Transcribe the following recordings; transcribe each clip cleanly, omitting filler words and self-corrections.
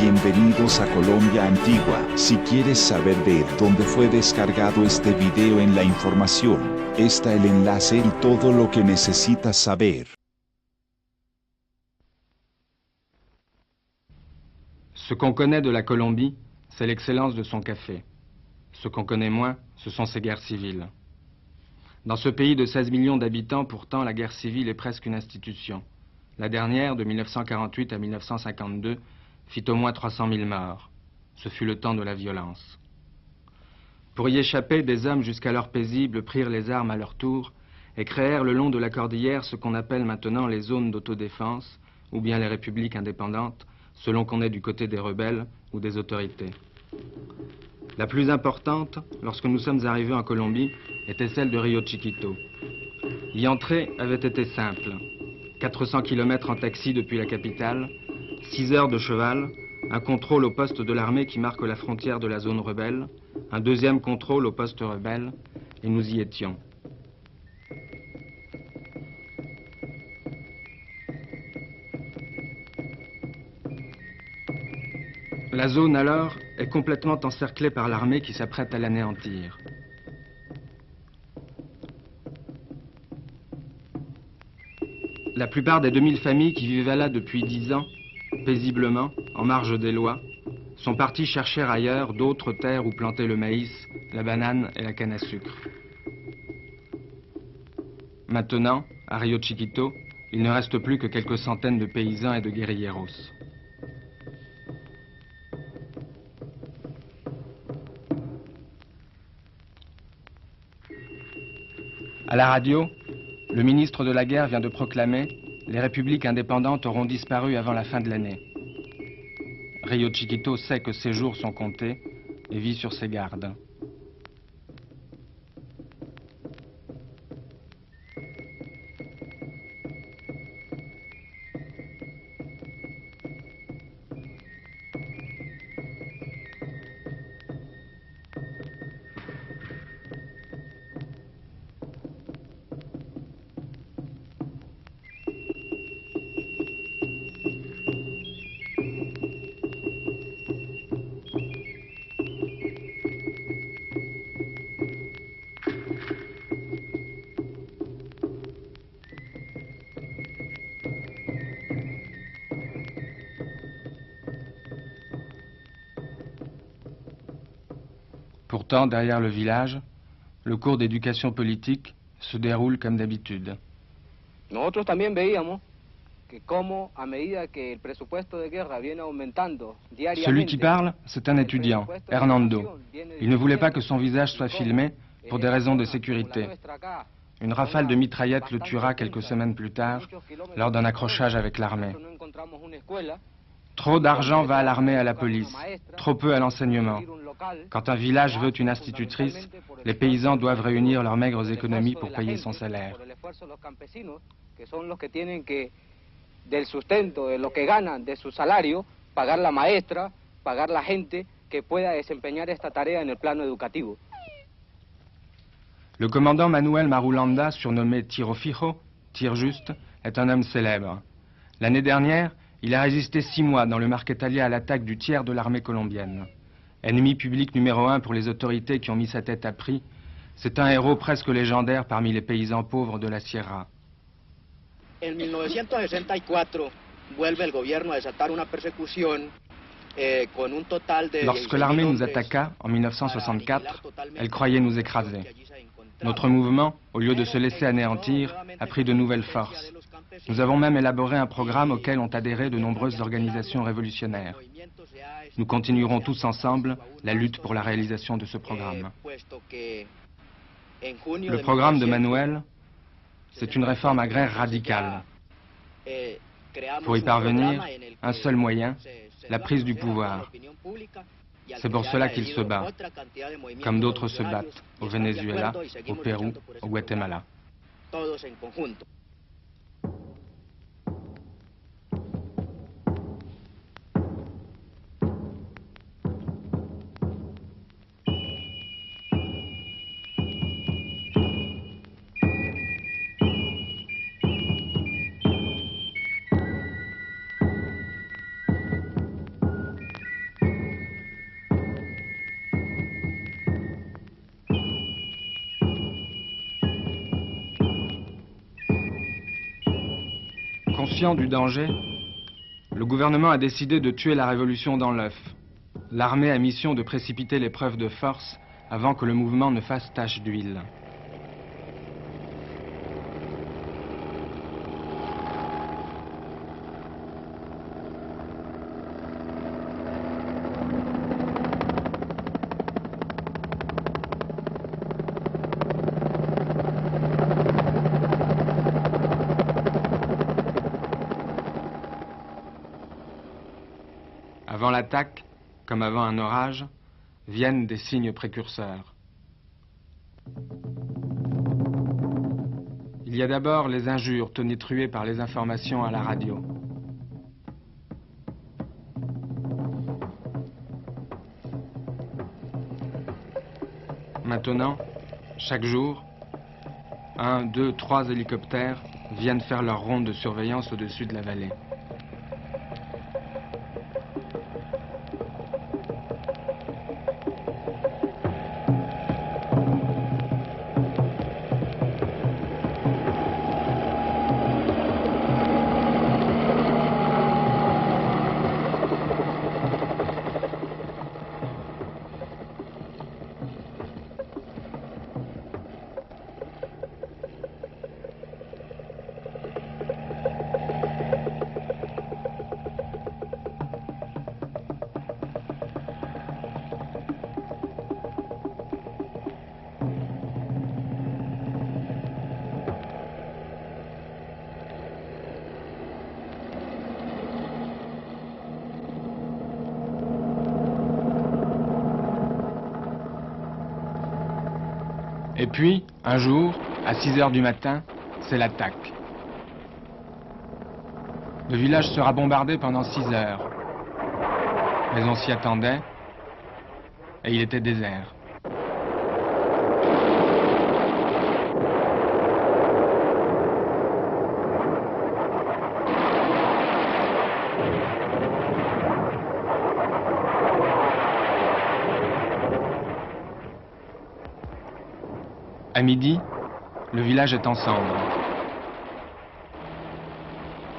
bienvenidos a Colombia Antigua. Si quieres saber de dónde fue descargado este video en la información, está el enlace y todo lo que necesitas saber. Ce qu'on connaît de la Colombie, c'est l'excellence de son café. Ce qu'on connaît moins, ce sont ses guerres civiles. Dans ce pays de 16 millions d'habitants, pourtant, la guerre civile est presque une institution. La dernière, de 1948 à 1952, fit au moins 300 000 morts. Ce fut le temps de la violence. Pour y échapper, des hommes jusqu'alors paisibles prirent les armes à leur tour et créèrent le long de la cordillère ce qu'on appelle maintenant les zones d'autodéfense ou bien les républiques indépendantes, selon qu'on est du côté des rebelles ou des autorités. La plus importante, lorsque nous sommes arrivés en Colombie, était celle de Rio Chiquito. Y entrer avait été simple. 400 km en taxi depuis la capitale, 6 heures de cheval, un contrôle au poste de l'armée qui marque la frontière de la zone rebelle, un deuxième contrôle au poste rebelle, et nous y étions. La zone alors est complètement encerclée par l'armée qui s'apprête à l'anéantir. La plupart des 2000 familles qui vivaient là depuis 10 ans, paisiblement, en marge des lois, sont parties chercher ailleurs d'autres terres où planter le maïs, la banane et la canne à sucre. Maintenant, à Rio Chiquito, il ne reste plus que quelques centaines de paysans et de guérilleros. À la radio, le ministre de la Guerre vient de proclamer « Les républiques indépendantes auront disparu avant la fin de l'année ». Rio Chiquito sait que ses jours sont comptés et vit sur ses gardes. Pourtant, derrière le village, le cours d'éducation politique se déroule comme d'habitude. Nosotros también veíamos que como a medida que el presupuesto de guerra viene aumentando diariamente. Celui qui parle, c'est un étudiant, Hernando. Il ne voulait pas que son visage soit filmé pour des raisons de sécurité. Une rafale de mitraillettes le tuera quelques semaines plus tard lors d'un accrochage avec l'armée. Trop d'argent va à l'armée et à la police, trop peu à l'enseignement. Quand un village veut une institutrice, les paysans doivent réunir leurs maigres économies pour payer son salaire. Del sustento, de lo que ganan, de su salario, pagar la maestra, pagar la gente que pueda desempeñar esta tarea en el plano educativo. Le commandant Manuel Marulanda, surnommé Tiro Fijo, tir juste, est un homme célèbre. L'année dernière, il a résisté 6 mois dans le Marquetalia à l'attaque du tiers de l'armée colombienne. Ennemi public numéro 1 pour les autorités qui ont mis sa tête à prix, c'est un héros presque légendaire parmi les paysans pauvres de la Sierra. En 1964 vuelve el gobierno a desatar una persecución con un total de... Lorsque l'armée nous attaqua en 1964, elle croyait nous écraser. Notre mouvement, au lieu de se laisser anéantir, a pris de nouvelles forces. Nous avons même élaboré un programme auquel ont adhéré de nombreuses organisations révolutionnaires. Nous continuerons tous ensemble la lutte pour la réalisation de ce programme. Le programme de Manuel, c'est une réforme agraire radicale. Pour y parvenir, un seul moyen, la prise du pouvoir. C'est pour cela qu'il se bat, comme d'autres se battent au Venezuela, au Pérou, au Guatemala. Conscient du danger, le gouvernement a décidé de tuer la révolution dans l'œuf. L'armée a mission de précipiter l'épreuve de force avant que le mouvement ne fasse tache d'huile. Avant l'attaque, comme avant un orage, viennent des signes précurseurs. Il y a d'abord les injures tonitruées par les informations à la radio. Maintenant, chaque jour, 1, 2, 3 hélicoptères viennent faire leur ronde de surveillance au-dessus de la vallée. Et puis, un jour, à 6 heures du matin, c'est l'attaque. Le village sera bombardé pendant 6 heures. Mais on s'y attendait, et il était désert. À midi, le village est en cendres.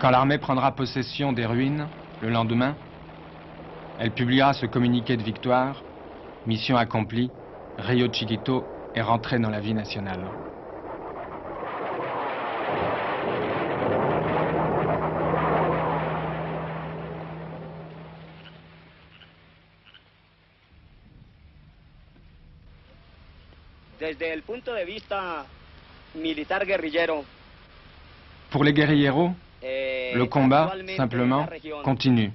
Quand l'armée prendra possession des ruines, le lendemain, elle publiera ce communiqué de victoire, mission accomplie, Río Chiquito est rentré dans la vie nationale. Desde el punto de vista militar guerrillero, Pour les guérilleros, le combat, actualmente simplement, en la región, continue.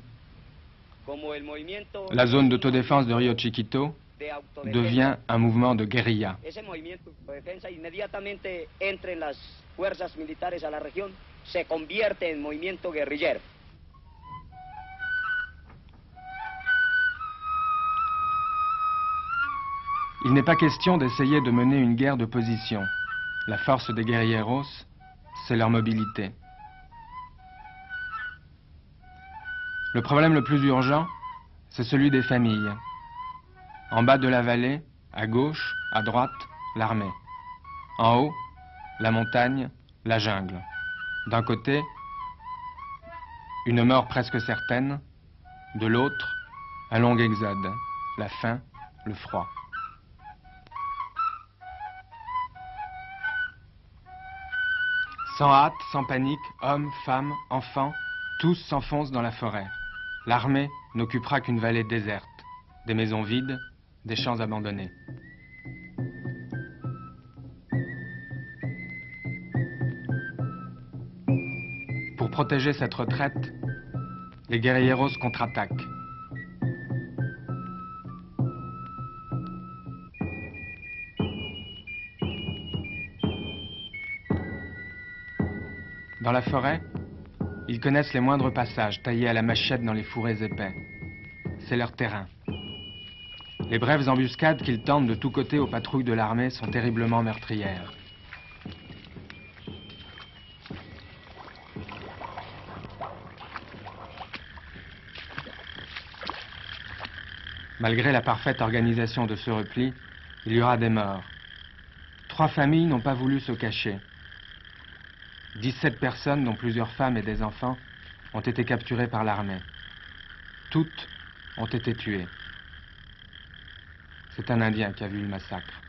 como el movimiento La zone d'autodéfense de Río Chiquito de autodefensa, devient un mouvement de guérilla. ese movimiento de defensa inmediatamente entre las fuerzas militares a la región se convierte en movimiento guerrillero. Il n'est pas question d'essayer de mener une guerre de position. La force des guerrilleros, c'est leur mobilité. Le problème le plus urgent, c'est celui des familles. En bas de la vallée, à gauche, à droite, l'armée. En haut, la montagne, la jungle. D'un côté, une mort presque certaine. De l'autre, un long exode. La faim, le froid. Sans hâte, sans panique, hommes, femmes, enfants, tous s'enfoncent dans la forêt. L'armée n'occupera qu'une vallée déserte, des maisons vides, des champs abandonnés. Pour protéger cette retraite, les guerrilleros contre-attaquent. Dans la forêt, ils connaissent les moindres passages taillés à la machette dans les fourrés épais. C'est leur terrain. Les brèves embuscades qu'ils tentent de tous côtés aux patrouilles de l'armée sont terriblement meurtrières. Malgré la parfaite organisation de ce repli, il y aura des morts. 3 familles n'ont pas voulu se cacher. 17 personnes, dont plusieurs femmes et des enfants, ont été capturées par l'armée. Toutes ont été tuées. C'est un Indien qui a vu le massacre.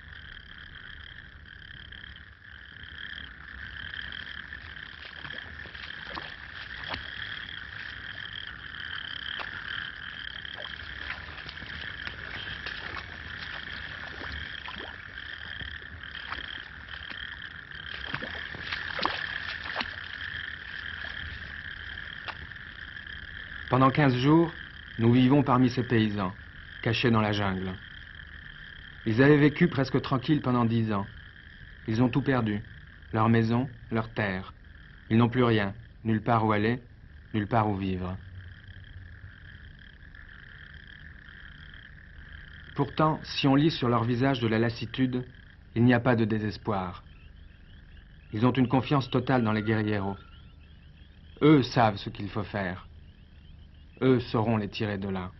Pendant 15 jours, nous vivons parmi ces paysans, cachés dans la jungle. Ils avaient vécu presque tranquilles pendant 10 ans. Ils ont tout perdu, leur maison, leur terre. Ils n'ont plus rien, nulle part où aller, nulle part où vivre. Pourtant, si on lit sur leur visage de la lassitude, il n'y a pas de désespoir. Ils ont une confiance totale dans les guerrieros. Eux savent ce qu'il faut faire. Eux sauront les tirer de là.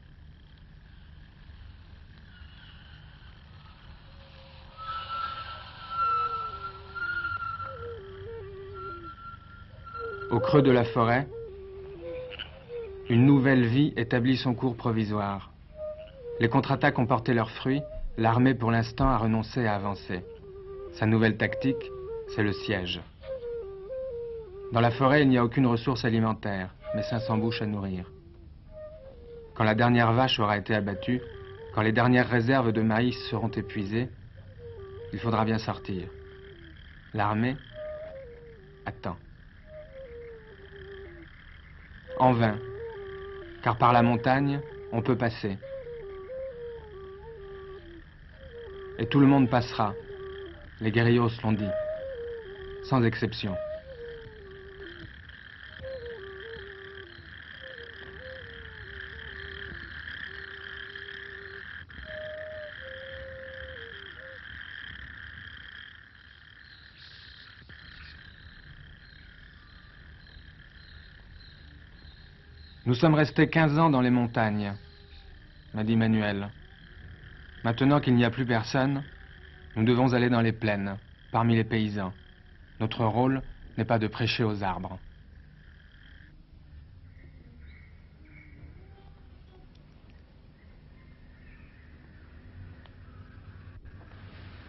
Au creux de la forêt, une nouvelle vie établit son cours provisoire. Les contre-attaques ont porté leurs fruits, l'armée pour l'instant a renoncé à avancer. Sa nouvelle tactique, c'est le siège. Dans la forêt, il n'y a aucune ressource alimentaire, mais 500 bouches à nourrir. Quand la dernière vache aura été abattue, quand les dernières réserves de maïs seront épuisées, il faudra bien sortir. L'armée attend. En vain, car par la montagne, on peut passer. Et tout le monde passera, les guerrieros l'ont dit, sans exception. Nous sommes restés 15 ans dans les montagnes, m'a dit Manuel. Maintenant qu'il n'y a plus personne, nous devons aller dans les plaines, parmi les paysans. Notre rôle n'est pas de prêcher aux arbres.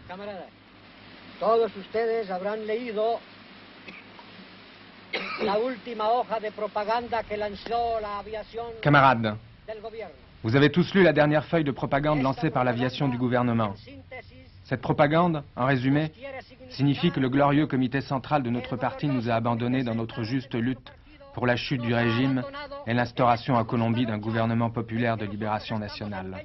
Camaradas, todos ustedes habrán leído la última hoja de propaganda que lanzó la aviación Camarades, del gobierno. vous avez tous lu la dernière feuille de propagande lancée par l'aviation du gouvernement. Cette propagande, en résumé, signifie que le glorieux comité central de notre parti nous a abandonnés dans notre juste lutte pour la chute du régime et l'instauration en Colombie d'un gouvernement populaire de libération nationale.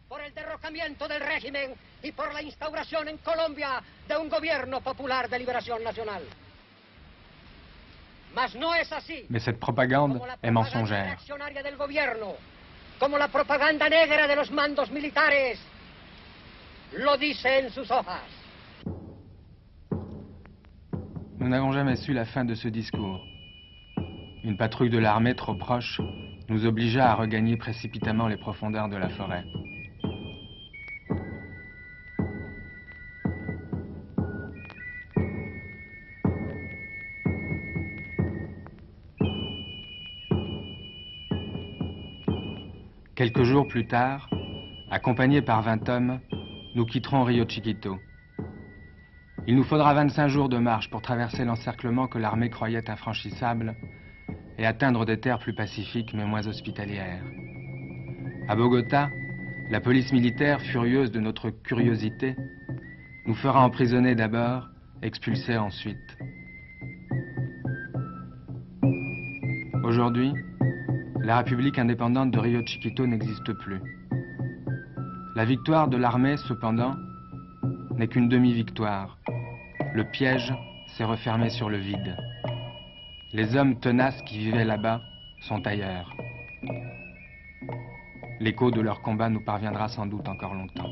Por el derrocamiento del régimen y por la instauración en Colombia de un gobierno popular de liberación nacional. Mas no es así. Mais cette propagande est mensongère. Reaccionaria del gobierno, como la propaganda negra de los mandos militares, lo dice en sus hojas. Nous n'avons jamais su la fin de ce discours. Une patrouille de l'armée trop proche nous obligea à regagner précipitamment les profondeurs de la forêt. Quelques jours plus tard, accompagnés par 20 hommes, nous quitterons Rio Chiquito. Il nous faudra 25 jours de marche pour traverser l'encerclement que l'armée croyait infranchissable et atteindre des terres plus pacifiques mais moins hospitalières. À Bogota, la police militaire, furieuse de notre curiosité, nous fera emprisonner d'abord, expulser ensuite. Aujourd'hui, la République indépendante de Rio Chiquito n'existe plus. La victoire de l'armée, cependant, n'est qu'une demi-victoire. Le piège s'est refermé sur le vide. Les hommes tenaces qui vivaient là-bas sont ailleurs. L'écho de leur combat nous parviendra sans doute encore longtemps.